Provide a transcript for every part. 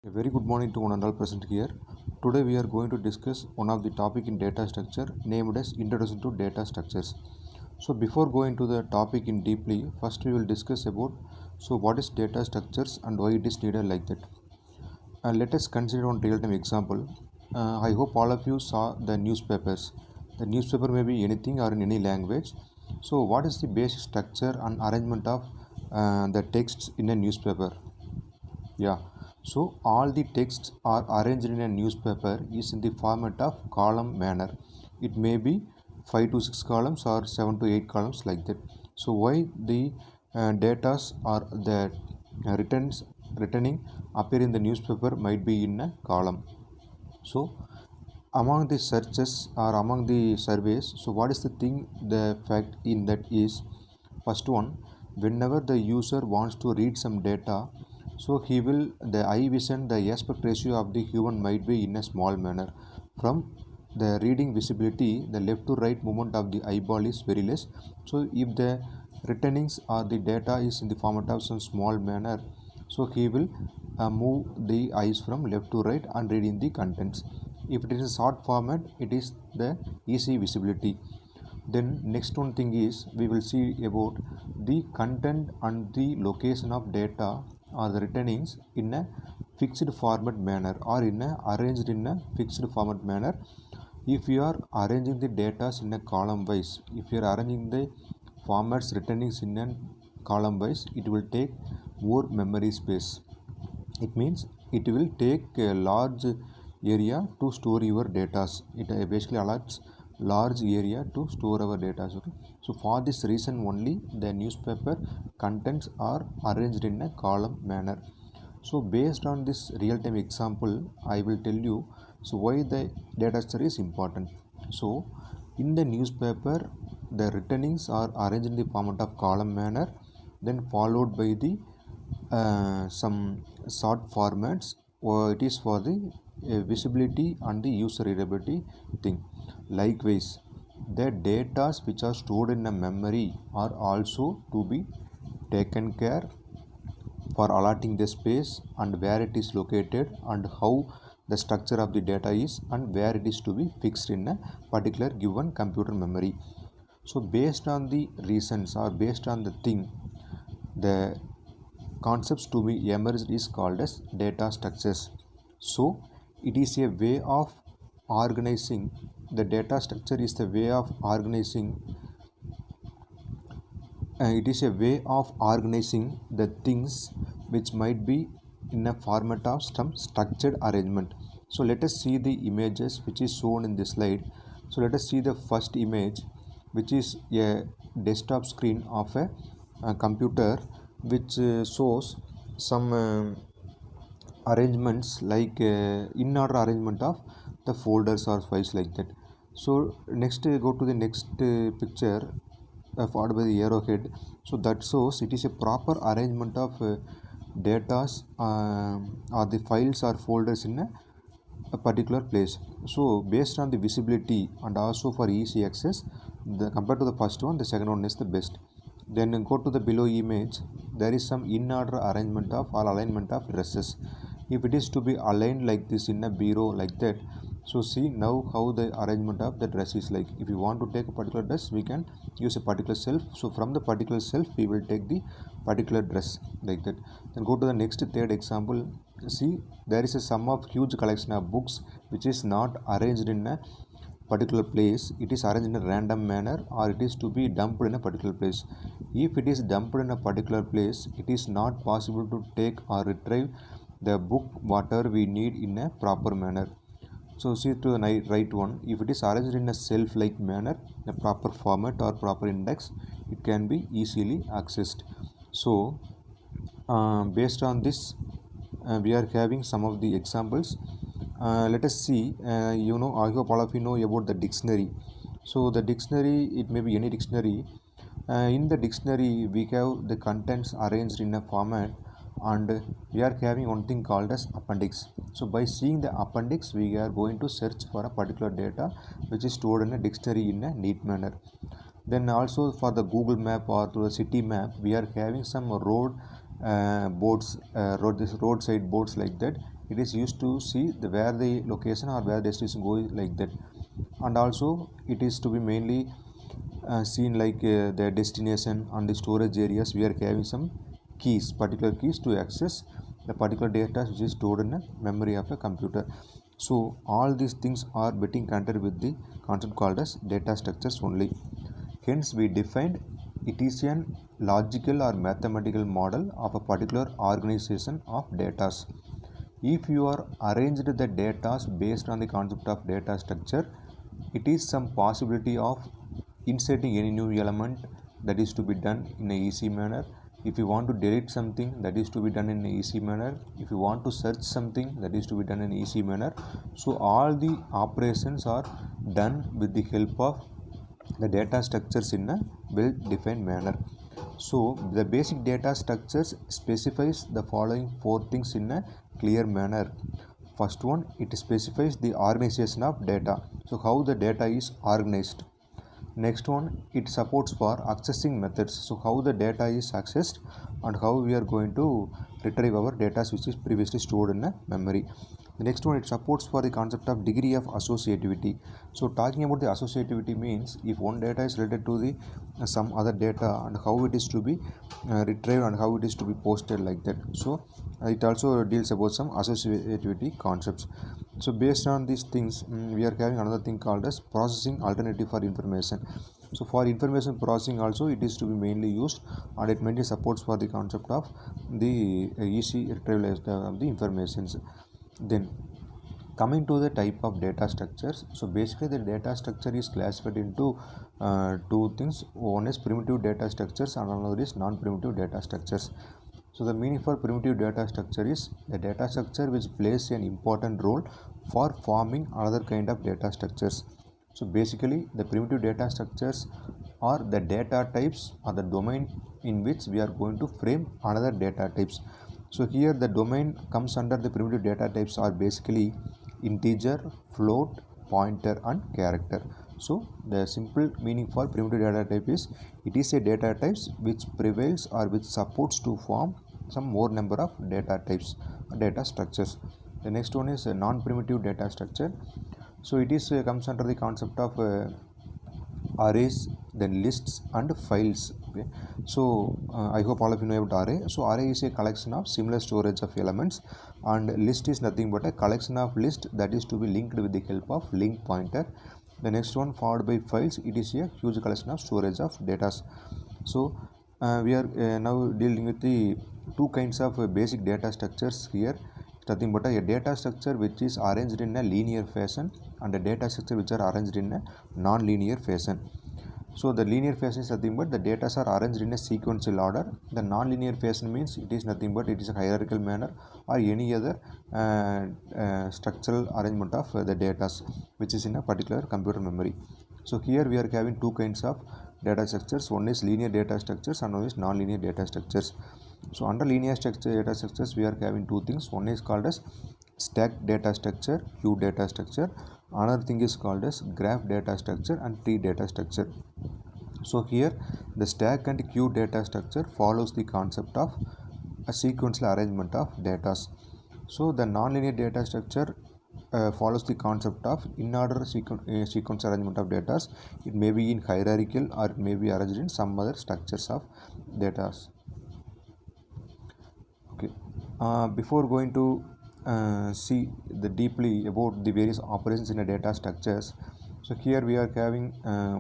A very good morning to one and all present here. Today we are going to discuss one of the topic in data structure named as Introduction to Data Structures. So before going to the topic in deeply, first we will discuss about what is data structures and why it is needed like that. Let us consider one real-time example. I hope all of you saw the newspapers. The newspaper may be anything or in any language. So what is the basic structure and arrangement of the texts in a newspaper? Yeah, so all the texts are arranged in a newspaper is in the format of column manner. It may be 5 to 6 columns or 7 to 8 columns like that. So why the datas or the returning appear in the newspaper might be in a column. So among the searches or among the surveys, so what is the thing, the fact in that is, first one, whenever the user wants to read some data, so he will, the eye vision, the aspect ratio of the human might be in a small manner. From the reading visibility, the left to right movement of the eyeball is very less. So if the returnings or the data is in the format of some small manner, so he will move the eyes from left to right and reading the contents. If it is a short format, it is the easy visibility. Then next one thing is we will see about the content and the location of data or the returnings in a fixed format manner or in a arranged in a fixed format manner. If you are arranging the data in a column wise, if you are arranging the formats returnings in a column wise, it will take more memory space. It means it will take a large area to store your data. It basically allows large area to store our data. Okay? So for this reason only the newspaper contents are arranged in a column manner. So based on this real-time example, I will tell you so why the data structure is important. So in the newspaper, the returnings are arranged in the format of column manner, then followed by the some short formats, or it is for the visibility and the user readability thing. Likewise, the data which are stored in a memory are also to be taken care for allotting the space and where it is located and how the structure of the data is and where it is to be fixed in a particular given computer memory. So based on the reasons or based on the thing, the concepts to be emerged is called as data structures. So it is a way of organizing, the data structure is the way of organizing, it is a way of organizing the things which might be in a format of some structured arrangement. So let us see the images which is shown in this slide. So let us see the first image, which is a desktop screen of a computer, which shows some arrangements like in order arrangement of the folders or files like that. So next go to the next picture followed by the arrowhead. So that shows it is a proper arrangement of datas or the files or folders in a particular place. So based on the visibility and also for easy access, the compared to the first one, the second one is the best. Then go to the below image, there is some in order arrangement of or alignment of dresses. If it is to be aligned like this in a bureau like that, so see now how the arrangement of the dress is like. If you want to take a particular dress, we can use a particular shelf. So from the particular shelf we will take the particular dress like that. Then go to the next third example. See, there is a sum of huge collection of books which is not arranged in a particular place. It is arranged in a random manner or it is to be dumped in a particular place. If it is dumped in a particular place, it is not possible to take or retrieve the book whatever we need in a proper manner. So see to the right one, if it is arranged in a shelf-like manner, in a proper format or proper index, it can be easily accessed. So based on this, we are having some of the examples. Let us see. I hope all of you know about the dictionary. So the dictionary, it may be any dictionary. In the dictionary, we have the contents arranged in a format, and we are having one thing called as appendix. So by seeing the appendix, we are going to search for a particular data which is stored in a dictionary in a neat manner. Then also for the Google map or to the city map, we are having some road boards, roadside boards like that. it is used to see where the location or where destination goes like that. And also it is to be mainly seen like the destination and the storage areas. We are having some keys, particular keys to access the particular data which is stored in a memory of a computer. So all these things are getting connected with the concept called as data structures only. Hence we defined it is a logical or mathematical model of a particular organization of data. If you are arranged the data based on the concept of data structure, it is some possibility of inserting any new element that is to be done in a easy manner. If you want to delete something, that is to be done in a easy manner. If you want to search something, that is to be done in a easy manner. So all the operations are done with the help of the data structures in a well defined manner. So the basic data structures specifies the following four things in a clear manner. First one, it specifies the organization of data. So how the data is organized. Next one, it supports for accessing methods. So how the data is accessed and how we are going to retrieve our data which is previously stored in a memory. The next one, it supports for the concept of degree of associativity. So talking about the associativity means if one data is related to the some other data and how it is to be retrieved and how it is to be posted like that. So it also deals about some associativity concepts. So based on these things, we are having another thing called as processing alternative for information. So for information processing also it is to be mainly used, and it mainly supports for the concept of the easy retrieval of the informations. Then coming to the type of data structures, so basically the data structure is classified into two things. One is primitive data structures and another is non-primitive data structures. So the meaning for primitive data structure is a data structure which plays an important role for forming another kind of data structures. So basically the primitive data structures are the data types or the domain in which we are going to frame another data types. So here the domain comes under the primitive data types are basically integer, float, pointer and character. So the simple meaning for primitive data type is it is a data types which prevails or which supports to form some more number of data types, data structures. The next one is a non-primitive data structure. So it is comes under the concept of arrays, then lists and files. Okay, so I hope all of you know about array. So array is a collection of similar storage of elements, and list is nothing but a collection of list that is to be linked with the help of link pointer. The next one followed by files, it is a huge collection of storage of data. So we are now dealing with the two kinds of basic data structures here. Nothing but a data structure which is arranged in a linear fashion and a data structure which are arranged in a non-linear fashion. So the linear fashion is nothing but the data are arranged in a sequential order. The non-linear fashion means it is nothing but it is a hierarchical manner or any other structural arrangement of the data which is in a particular computer memory. So here we are having two kinds of data structures. One is linear data structures and one is non-linear data structures. So under linear data structures we are having two things. One is called as stacked data structure, queue data structure. Another thing is called as graph data structure and tree data structure. So here the stack and queue data structure follows the concept of a sequential arrangement of data. So the nonlinear data structure follows the concept of in order sequence arrangement of data. It may be in hierarchical or it may be arranged in some other structures of data. Okay, before going to see the deeply about the various operations in a data structures, so here we are having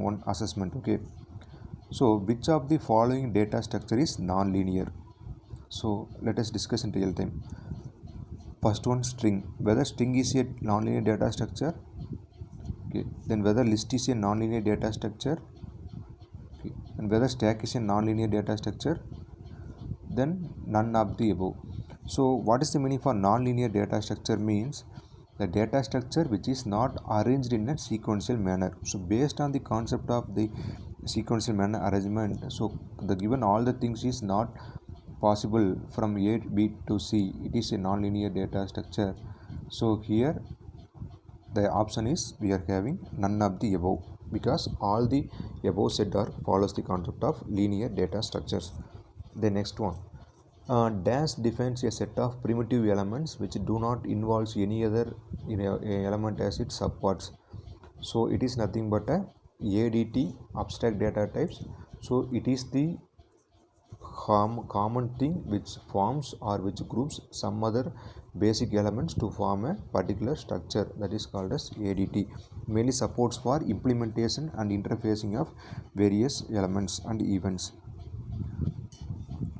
one assessment. Okay, so which of the following data structure is non-linear? So let us discuss in real time. First one, string. Whether string is a non-linear data structure. Okay, then whether list is a non-linear data structure. Okay, and whether stack is a non-linear data structure. Then none of the above. So what is the meaning for non-linear data structure means the data structure which is not arranged in a sequential manner. So based on the concept of the sequential manner arrangement, so the given all the things is not possible from A B to C, it is a non-linear data structure. So here the option is we are having none of the above, because all the above said are follows the concept of linear data structures. The next one, Dash defines a set of primitive elements which do not involve any other element as its subparts. So it is nothing but a ADT, abstract data types. So it is the common thing which forms or which groups some other basic elements to form a particular structure, that is called as ADT. Mainly supports for implementation and interfacing of various elements and events.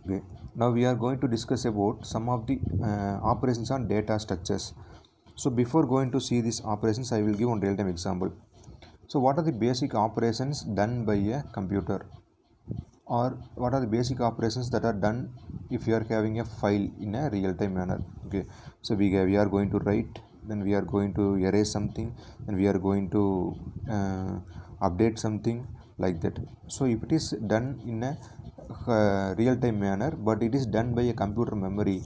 Okay. Now we are going to discuss about some of the operations on data structures. So before going to see these operations, I will give one real-time example. So what are the basic operations done by a computer, or what are the basic operations that are done if you are having a file in a real-time manner? Okay, so we are going to write, then we are going to erase something, then we are going to update something, like that. So if it is done in a real-time manner but it is done by a computer memory,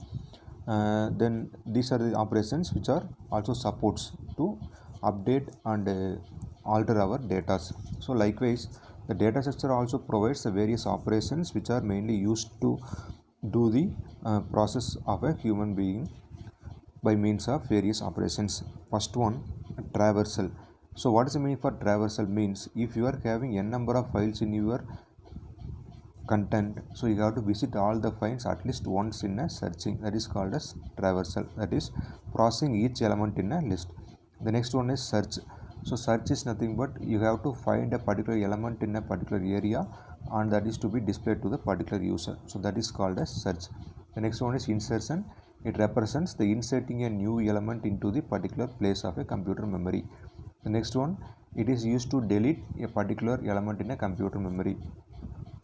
then these are the operations which are also supports to update and alter our data. So likewise, the data structure also provides the various operations which are mainly used to do the process of a human being by means of various operations. First one, traversal. So what is the meaning for traversal? Means if you are having n number of files in your content, so you have to visit all the files at least once in a searching, that is called as traversal, that is processing each element in a list. The next one is search. So search is nothing but you have to find a particular element in a particular area and that is to be displayed to the particular user, so that is called as search. The next one is insertion. It represents the inserting a new element into the particular place of a computer memory. The next one, it is used to delete a particular element in a computer memory.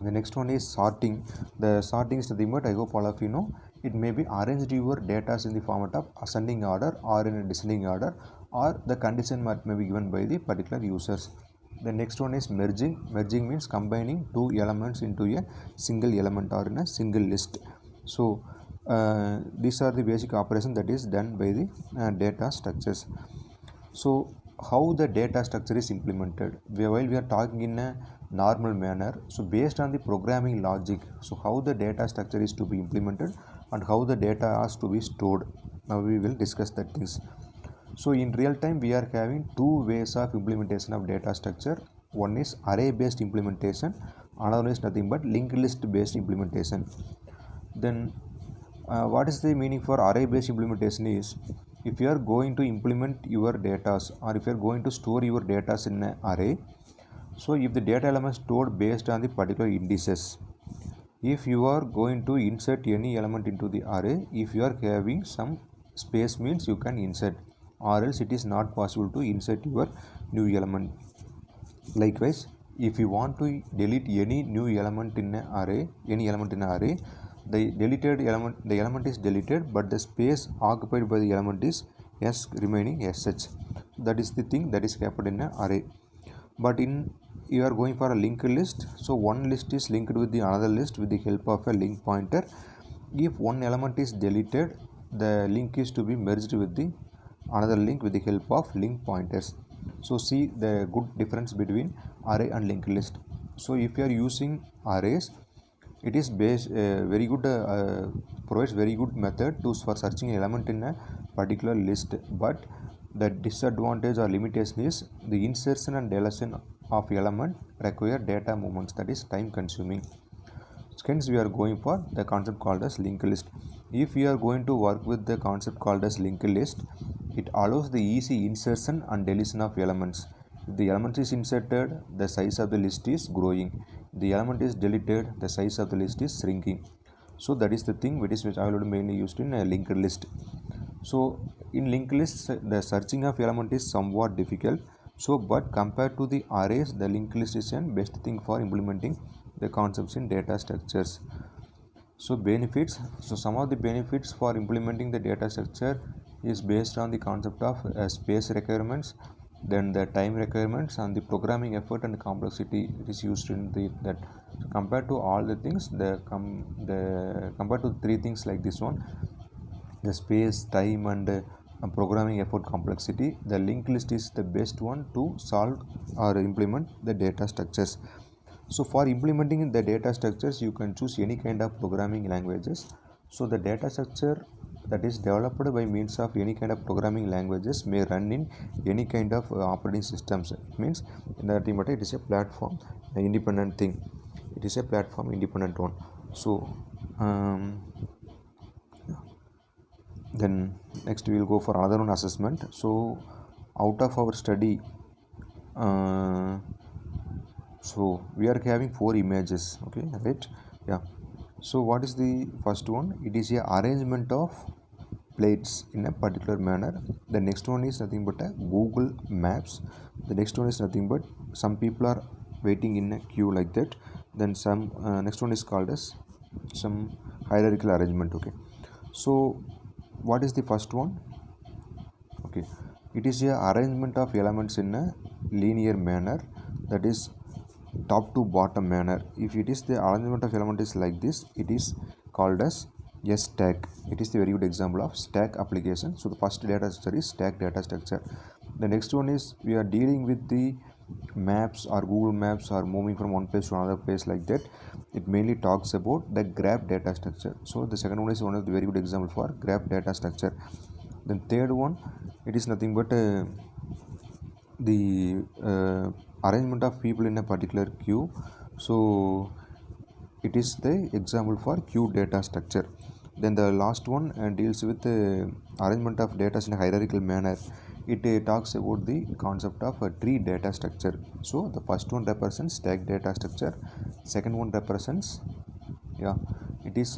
The next one is sorting. The sorting is nothing but, I hope all of you know, it may be arranged your data in the format of ascending order or in a descending order, or the condition may be given by the particular users. The next one is merging. Merging means combining two elements into a single element or in a single list. So these are the basic operations that is done by the data structures. So how the data structure is implemented? While we are talking in a normal manner, so based on the programming logic, so how the data structure is to be implemented and how the data has to be stored. Now we will discuss that things. So in real time we are having two ways of implementation of data structure. One is array based implementation, another is nothing but linked list based implementation. Then what is the meaning for array based implementation is, if you are going to implement your data or if you are going to store your data in an array, so if the data element is stored based on the particular indices, if you are going to insert any element into the array, if you are having some space means you can insert, or else it is not possible to insert your new element. Likewise, if you want to delete any new element in an array, the element is deleted, but the space occupied by the element is s remaining as such. That is the thing that is happened in an array. But in you are going for a linked list, so one list is linked with the another list with the help of a link pointer. If one element is deleted, the link is to be merged with the another link with the help of link pointers. So see the good difference between array and linked list. So if you are using arrays, it is very good provides very good method to for searching element in a particular list, but the disadvantage or limitation is the insertion and deletion of element require data movements, that is time consuming. Hence we are going for the concept called as linked list. If we are going to work with the concept called as linked list, it allows the easy insertion and deletion of elements. If the element is inserted, the size of the list is growing. If the element is deleted, the size of the list is shrinking. So that is the thing which is mainly used in a linked list. So in linked lists, the searching of element is somewhat difficult. So but compared to the arrays, the linked list is the best thing for implementing the concepts in data structures. So benefits. So some of the benefits for implementing the data structure is based on the concept of space requirements, then the time requirements, and the programming effort and complexity it is used in that. So compared to all the things, compared to three things like this one, the space, time, and programming effort complexity, the linked list is the best one to solve or implement the data structures. So for implementing the data structures, you can choose any kind of programming languages. So the data structure that is developed by means of any kind of programming languages may run in any kind of operating systems. It means nothing but it is a platform independent thing. It is a platform independent one. So then next we will go for another one assessment. So out of our study, so we are having four images, okay, right? Yeah. So what is the first one? It is a arrangement of plates in a particular manner. The next one is nothing but a Google Maps. The next one is nothing but some people are waiting in a queue like that. Then some next one is called as some hierarchical arrangement. Okay. So what is the first one? Okay, it is a arrangement of elements in a linear manner, that is top to bottom manner. If it is the arrangement of element is like this, it is called as a stack. It is the very good example of stack application. So the first data structure is stack data structure. The next one is we are dealing with the maps or Google Maps or moving from one place to another place like that. It mainly talks about the graph data structure. So the second one is one of the very good example for graph data structure. Then third one, it is nothing but the arrangement of people in a particular queue. So it is the example for queue data structure. Then the last one deals with the arrangement of data in a hierarchical manner. It talks about the concept of a tree data structure. So the first one represents stack data structure, second one represents, yeah, it is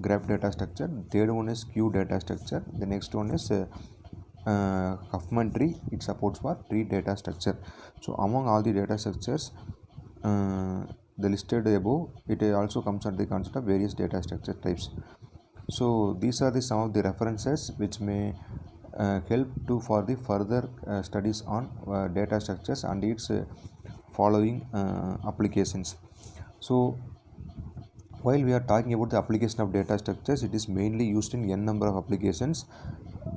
graph data structure, third one is queue data structure, the next one is Huffman tree. It supports for tree data structure. So among all the data structures the listed above, it also comes under the concept of various data structure types. So these are the some of the references which may help to for the further studies on data structures and its following applications. So while we are talking about the application of data structures, it is mainly used in n number of applications.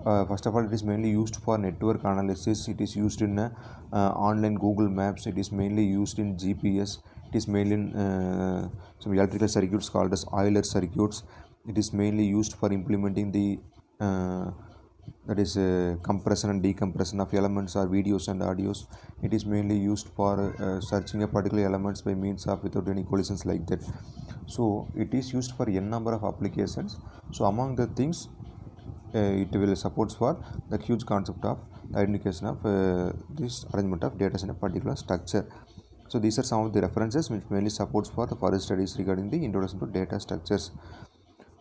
First of all, it is mainly used for network analysis. It is used in online Google Maps. It is mainly used in GPS. It is mainly in some electrical circuits called as Euler circuits. It is mainly used for implementing the that is compression and decompression of elements or videos and audios. It is mainly used for searching a particular elements by means of without any collisions like that. So it is used for n number of applications. So among the things it will supports for the huge concept of the identification of this arrangement of data in a particular structure. So these are some of the references which mainly supports for the further studies regarding the introduction to data structures.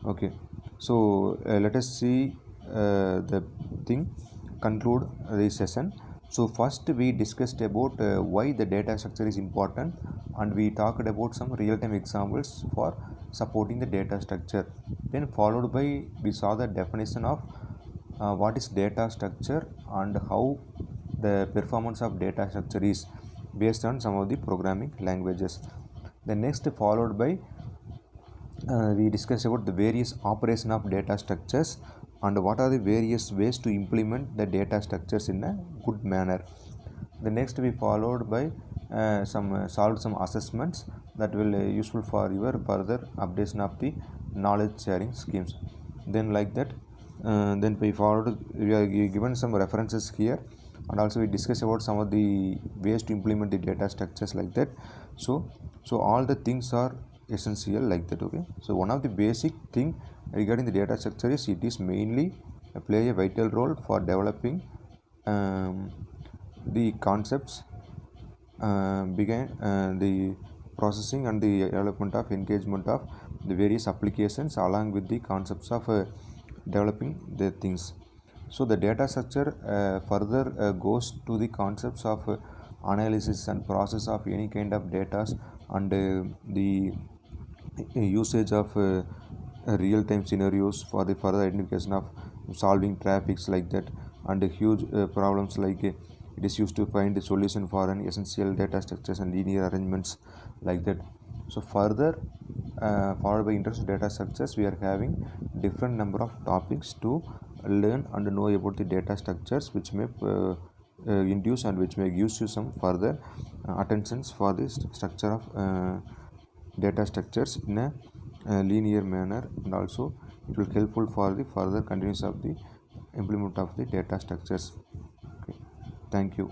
Okay, so let us see the thing conclude this session. So first we discussed about why the data structure is important, and we talked about some real-time examples for supporting the data structure. Then followed by we saw the definition of what is data structure and how the performance of data structure is based on some of the programming languages. The next followed by we discussed about the various operation of data structures and what are the various ways to implement the data structures in a good manner. The next we followed by solved some assessments that will useful for your further updation of the knowledge sharing schemes. Then like that, then we followed, we are given some references here, and also we discuss about some of the ways to implement the data structures like that. So all the things are essential like that. Okay, so one of the basic thing regarding the data structure is it is mainly play a vital role for developing the concepts began the processing and the development of engagement of the various applications along with the concepts of developing the things. So the data structure further goes to the concepts of analysis and process of any kind of data and the usage of real-time scenarios for the further identification of solving traffics like that, and huge problems like it is used to find a solution for an essential data structures and linear arrangements like that. So further followed by interest data structures, we are having different number of topics to learn and know about the data structures, which may induce and which may give you some further attentions for this structure of data structures in a linear manner, and also it will helpful for the further continuance of the implement of the data structures. Okay, thank you.